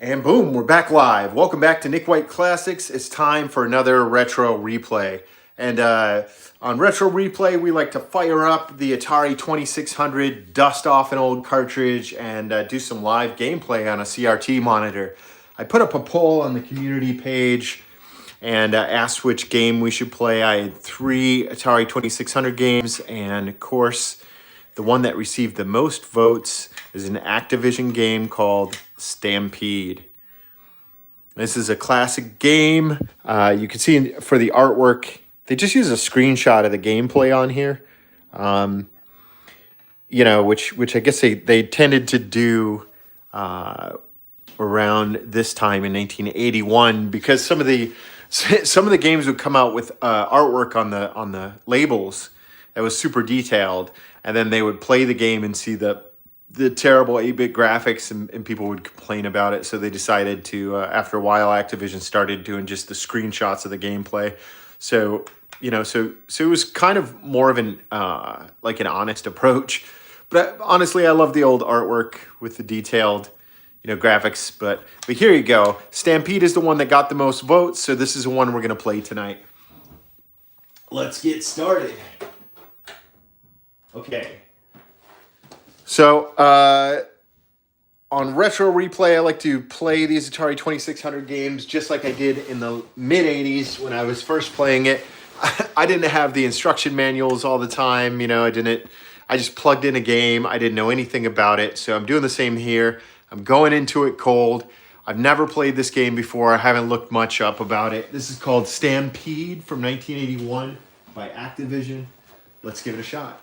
And boom, we're back live. Welcome back to Nick White Classics. It's time for another retro replay. And on retro replay, we like to fire up the Atari 2600, dust off an old cartridge, and do some live gameplay on a CRT monitor. I put up a poll on the community page and asked which game we should play. I had 3 Atari 2600 games, and of course, the one that received the most votes is an Activision game called Stampede. This is a classic game. You can see for the artwork, they just use a screenshot of the gameplay on here. Which I guess they tended to do around this time in 1981, because some of the games would come out with artwork on the labels that was super detailed, and then they would play the game and see the terrible 8-bit graphics, and people would complain about it. So they decided to, after a while, Activision started doing just the screenshots of the gameplay. So it was kind of more of an like an honest approach. But honestly, I love the old artwork with the detailed graphics. But here you go. Stampede is the one that got the most votes, so this is the one we're gonna play tonight. Let's get started. Okay. So, on Retro Replay, I like to play these Atari 2600 games just like I did in the mid-'80s when I was first playing it. I didn't have the instruction manuals all the time, I just plugged in a game. I didn't know anything about it, so I'm doing the same here. I'm going into it cold. I've never played this game before. I haven't looked much up about it. This is called Stampede from 1981 by Activision. Let's give it a shot.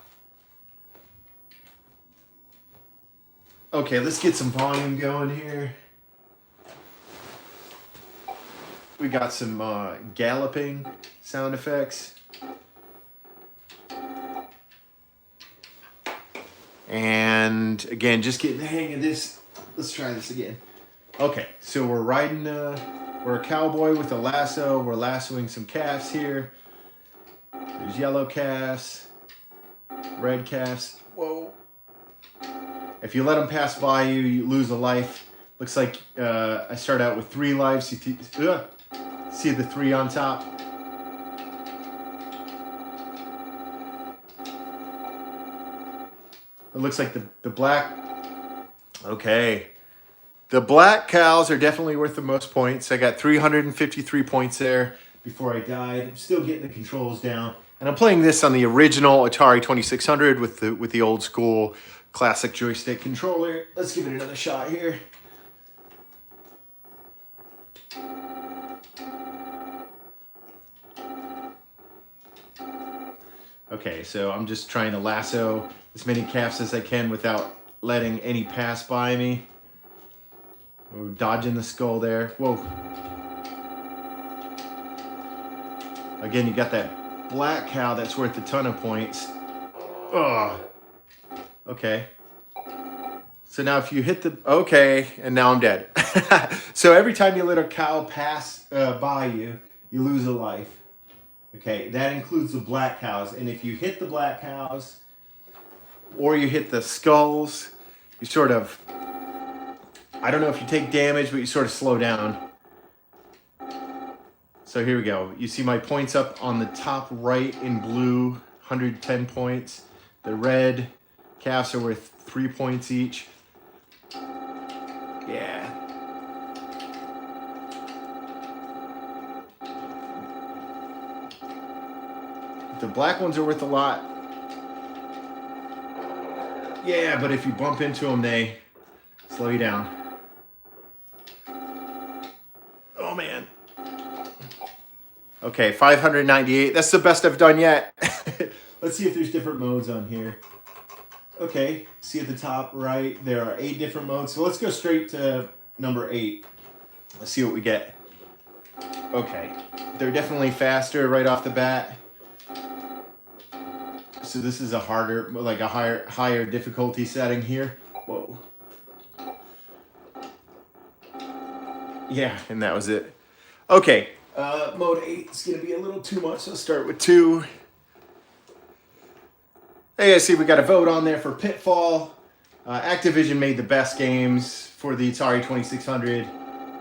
Okay, let's get some volume going here. We got some galloping sound effects. And again, just getting the hang of this. Let's try this again. Okay, so we're riding, we're a cowboy with a lasso. We're lassoing some calves here. There's yellow calves, red calves. Whoa. If you let them pass by you, you lose a life. Looks like I start out with 3 lives. See the 3 on top? It looks like the black... Okay. The black cows are definitely worth the most points. I got 353 points there before I died. I'm still getting the controls down. And I'm playing this on the original Atari 2600 with the old school classic joystick controller. Let's give it another shot here. Okay, so I'm just trying to lasso as many calves as I can without letting any pass by me. We're dodging the skull there. Whoa. Again, you got that black cow that's worth a ton of points. Ugh. Okay. So now if you hit the... Okay, and now I'm dead. So every time you let a cow pass by you, you lose a life. Okay, that includes the black cows. And if you hit the black cows, or you hit the skulls, you sort of... I don't know if you take damage, but you sort of slow down. So here we go. You see my points up on the top right in blue, 110 points. The red calves are worth 3 points each. Yeah. The black ones are worth a lot. Yeah, but if you bump into them, they slow you down. Oh, man. Okay, 598. That's the best I've done yet. Let's see if there's different modes on here. Okay, see at the top right, there are 8 different modes. So let's go straight to number 8. Let's see what we get. Okay, they're definitely faster right off the bat. So this is a harder, like a higher difficulty setting here. Whoa. Yeah, and that was it. Okay, mode 8 is going to be a little too much. Let's start with 2. Hey, I see we got a vote on there for Pitfall. Activision made the best games for the Atari 2600.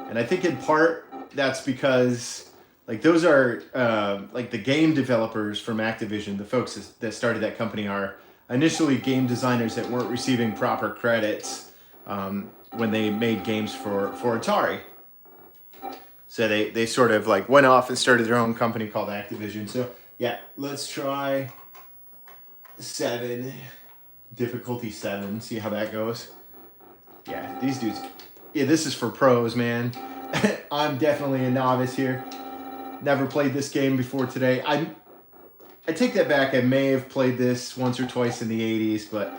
And I think in part that's because like those are like the game developers from Activision, the folks that started that company are initially game designers that weren't receiving proper credits when they made games for Atari. So they sort of like went off and started their own company called Activision. So yeah, let's try 7, difficulty 7, see how that goes. Yeah, these dudes, yeah, this is for pros, man. I'm definitely a novice here. Never played this game before today. I take that back. I may have played this once or twice in the 80s, but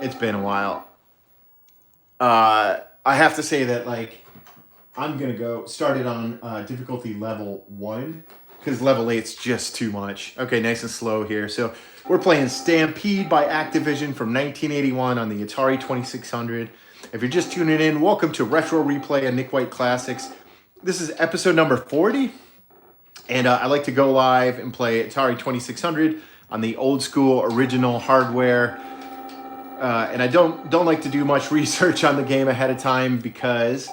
it's been a while. I have to say that, like, I'm going to go start it on difficulty level 1 because level 8's just too much. Okay, nice and slow here. So we're playing Stampede by Activision from 1981 on the Atari 2600. If you're just tuning in, welcome to Retro Replay and Nick White Classics. This is episode number 40. And I like to go live and play Atari 2600 on the old school original hardware. And I don't like to do much research on the game ahead of time because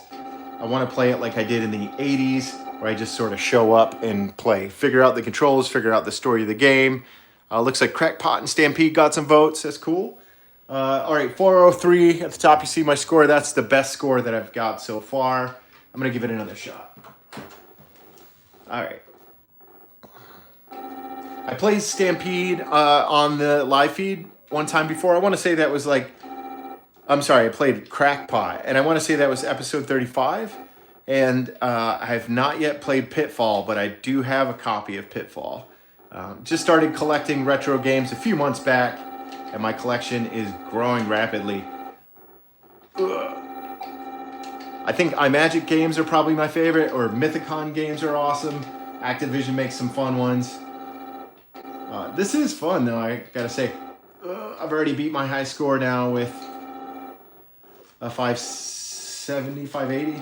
I want to play it like I did in the 80s, where I just sort of show up and play. Figure out the controls, figure out the story of the game. Looks like Crackpot and Stampede got some votes. That's cool. All right, 403 at the top. You see my score. That's the best score that I've got so far. I'm going to give it another shot. All right. I played Stampede on the live feed one time before. I want to say that was like, I'm sorry, I played Crackpot, and I want to say that was episode 35. And I have not yet played Pitfall, but I do have a copy of Pitfall. Just started collecting retro games a few months back, and my collection is growing rapidly. Ugh. I think iMagic games are probably my favorite, or Mythicon games are awesome. Activision makes some fun ones. This is fun, though, I gotta say. I've already beat my high score now with a 570, 580,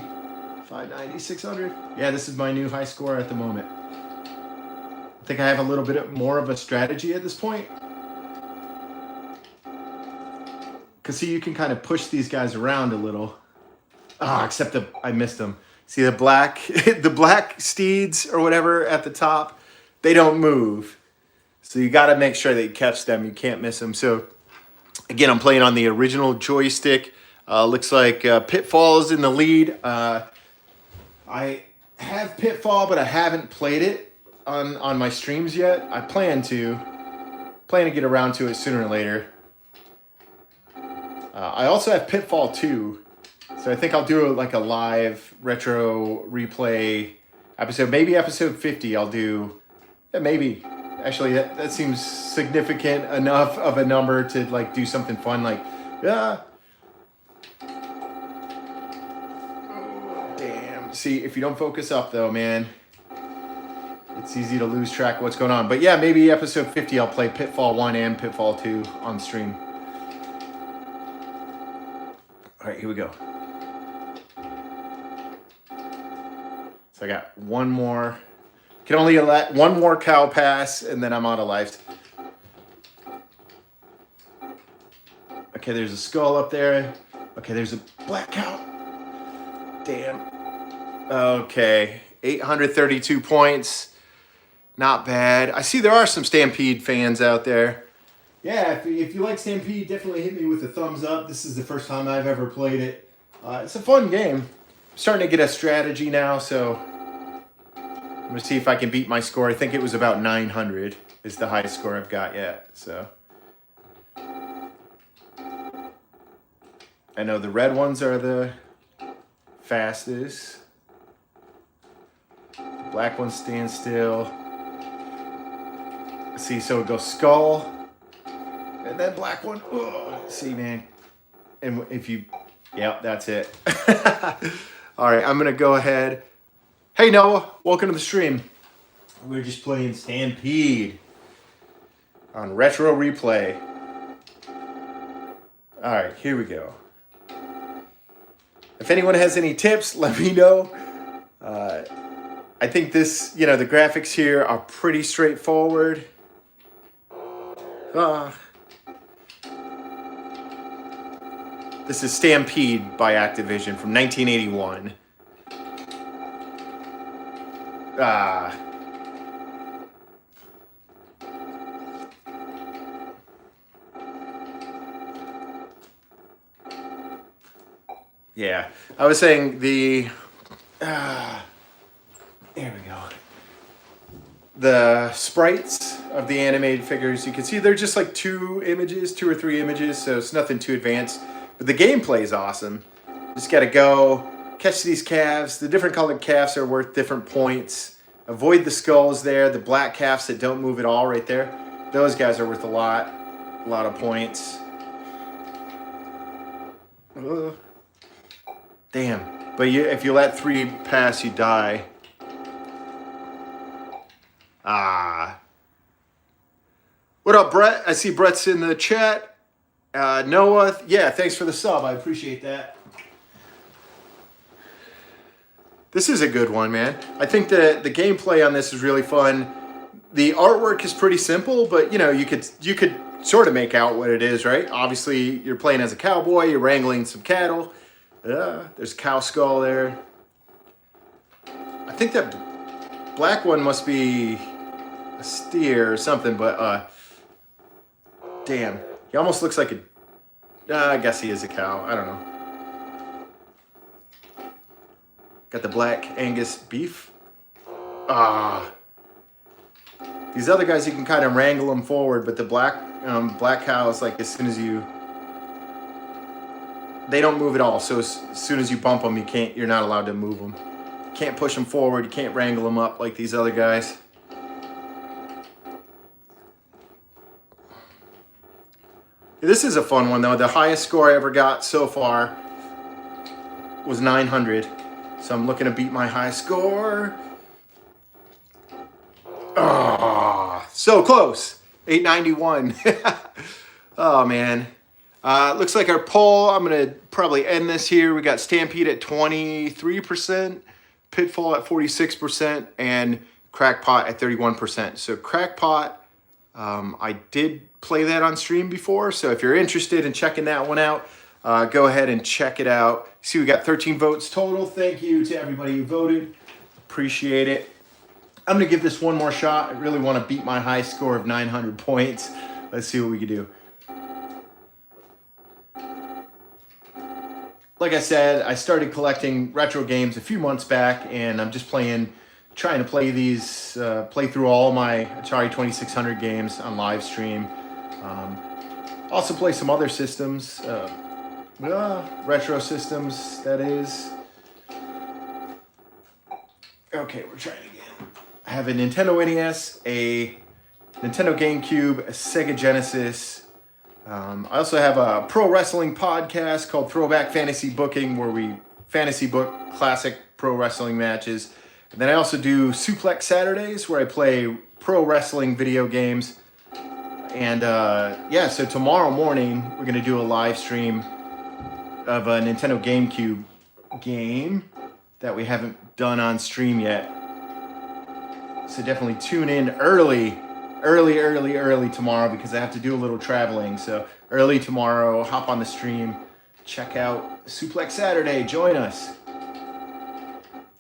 590, 600. Yeah, this is my new high score at the moment. I think I have a little bit more of a strategy at this point. Because, see, you can kind of push these guys around a little. Except I missed them. See the black, the black steeds or whatever at the top, they don't move. So you got to make sure that you catch them. You can't miss them. So again, I'm playing on the original joystick. Looks like Pitfall is in the lead. I have Pitfall, but I haven't played it on my streams yet. I plan to get around to it sooner or later. I also have Pitfall 2. So I think I'll do like a live retro replay episode. Maybe episode 50 I'll do. Yeah, maybe. Actually, that seems significant enough of a number to like do something fun like, yeah. Oh, damn. See, if you don't focus up though, man, it's easy to lose track of what's going on. But yeah, maybe episode 50 I'll play Pitfall 1 and Pitfall 2 on stream. All right, here we go. So I got one more. Can only let one more cow pass, and then I'm out of life. Okay, there's a skull up there. Okay, there's a black cow. Damn. Okay, 832 points. Not bad. I see there are some Stampede fans out there. Yeah, if you like Stampede, definitely hit me with a thumbs up. This is the first time I've ever played it. It's a fun game. I'm starting to get a strategy now, so I'm going to see if I can beat my score. I think it was about 900 is the highest score I've got yet. So I know the red ones are the fastest. The black ones stand still. See, so it goes skull. And then black one. Oh, see, man. And if you... Yep, that's it. All right, I'm going to go ahead. Hey, Noah. Welcome to the stream. We're just playing Stampede on Retro Replay. All right, here we go. If anyone has any tips, let me know. I think this, the graphics here are pretty straightforward. This is Stampede by Activision from 1981. Ah. Yeah, I was saying there we go. The sprites of the animated figures, you can see they're just like two or three images, so it's nothing too advanced. But the gameplay is awesome. Just gotta go catch these calves. The different colored calves are worth different points. Avoid the skulls there, the black calves that don't move at all right there. Those guys are worth a lot of points. Damn. But if you let 3 pass, you die. Ah. What up, Brett? I see Brett's in the chat. Noah, yeah, thanks for the sub. I appreciate that. This is a good one, man. I think the gameplay on this is really fun. The artwork is pretty simple, but you know, you could sort of make out what it is, right? Obviously, you're playing as a cowboy, you're wrangling some cattle. There's a cow skull there. I think that black one must be a steer or something, but damn. He almost looks like I guess he is a cow. I don't know. Got the black Angus beef. These other guys, you can kind of wrangle them forward, but the black cows, like as soon as they don't move at all. So as soon as you bump them, you're not allowed to move them. You can't push them forward. You can't wrangle them up like these other guys. This is a fun one though. The highest score I ever got so far was 900. So I'm looking to beat my high score. So close. 891. Oh man. Looks like our poll, I'm going to probably end this here. We got Stampede at 23%, Pitfall at 46%, and Crackpot at 31%. So Crackpot, I did play that on stream before. So if you're interested in checking that one out, go ahead and check it out. See, we got 13 votes total. Thank you to everybody who voted. Appreciate it. I'm going to give this one more shot. I really want to beat my high score of 900 points. Let's see what we can do. Like I said, I started collecting retro games a few months back, and I'm just trying to play these, play through all my Atari 2600 games on live stream. Also play some other systems, retro systems, that is. Okay, we're trying again. I have a Nintendo NES, a Nintendo GameCube, a Sega Genesis. I also have a pro wrestling podcast called Throwback Fantasy Booking, where we fantasy book classic pro wrestling matches. And then I also do Suplex Saturdays, where I play pro wrestling video games. And yeah, so tomorrow morning, we're going to do a live stream of a Nintendo GameCube game that we haven't done on stream yet. So definitely tune in early tomorrow, because I have to do a little traveling. So early tomorrow, hop on the stream, check out Suplex Saturday, join us.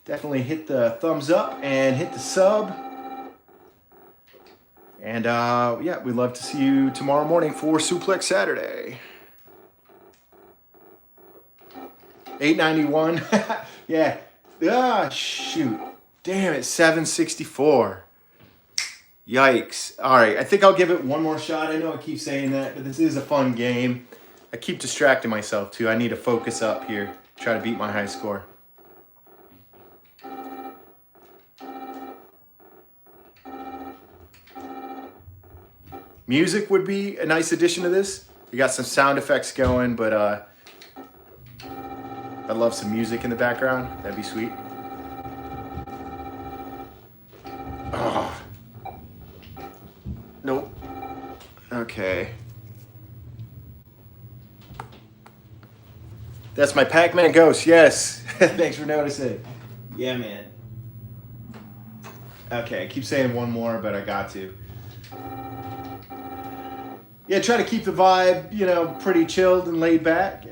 Definitely hit the thumbs up and hit the sub. And yeah, we'd love to see you tomorrow morning for Suplex Saturday. 891. Yeah. Shoot. Damn it, 764. Yikes. All right, I think I'll give it one more shot. I know I keep saying that, but this is a fun game. I keep distracting myself too. I need to focus up here, try to beat my high score. Music would be a nice addition to this. We got some sound effects going, but I'd love some music in the background. That'd be sweet. Oh. Nope. Okay. That's my Pac-Man ghost, yes. Thanks for noticing. Yeah, man. Okay, I keep saying one more, but I got to. Yeah, try to keep the vibe, you know, pretty chilled and laid back.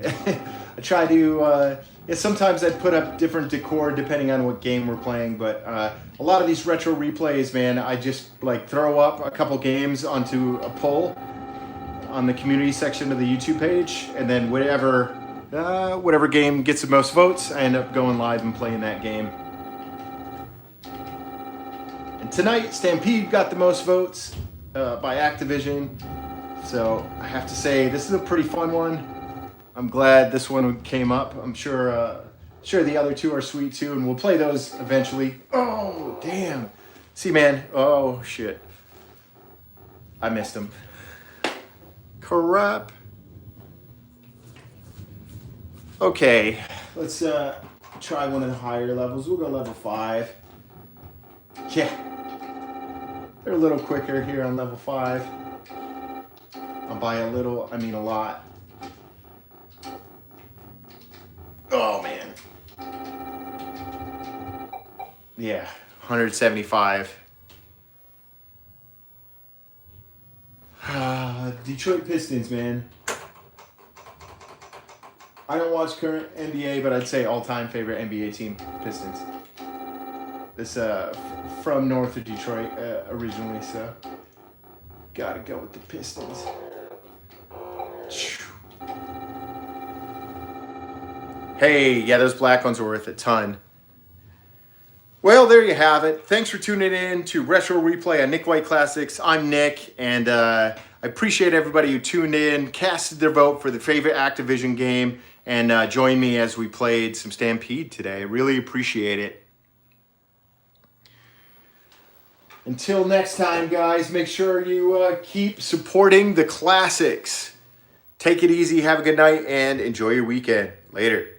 I try to, yeah, sometimes I'd put up different decor depending on what game we're playing, but a lot of these retro replays, man, I just like throw up a couple games onto a poll on the community section of the YouTube page, and then whatever game gets the most votes, I end up going live and playing that game. And tonight, Stampede got the most votes by Activision, so I have to say this is a pretty fun one. I'm glad this one came up. I'm sure the other two are sweet too, and we'll play those eventually. Oh, damn. See, man. Oh, shit. I missed him. Crap. Okay, let's try one of the higher levels. We'll go level 5. Yeah. They're a little quicker here on level 5. I'll buy a little, I mean a lot. Oh, man. Yeah, 175. Detroit Pistons, man. I don't watch current NBA, but I'd say all-time favorite NBA team, Pistons. This from north of Detroit originally, so gotta go with the Pistons. Hey, yeah, those black ones are worth a ton. Well, there you have it. Thanks for tuning in to Retro Replay on Nick White Classics. I'm Nick, and I appreciate everybody who tuned in, casted their vote for the favorite Activision game, and joined me as we played some Stampede today. I really appreciate it. Until next time, guys, make sure you keep supporting the classics. Take it easy, have a good night, and enjoy your weekend. Later.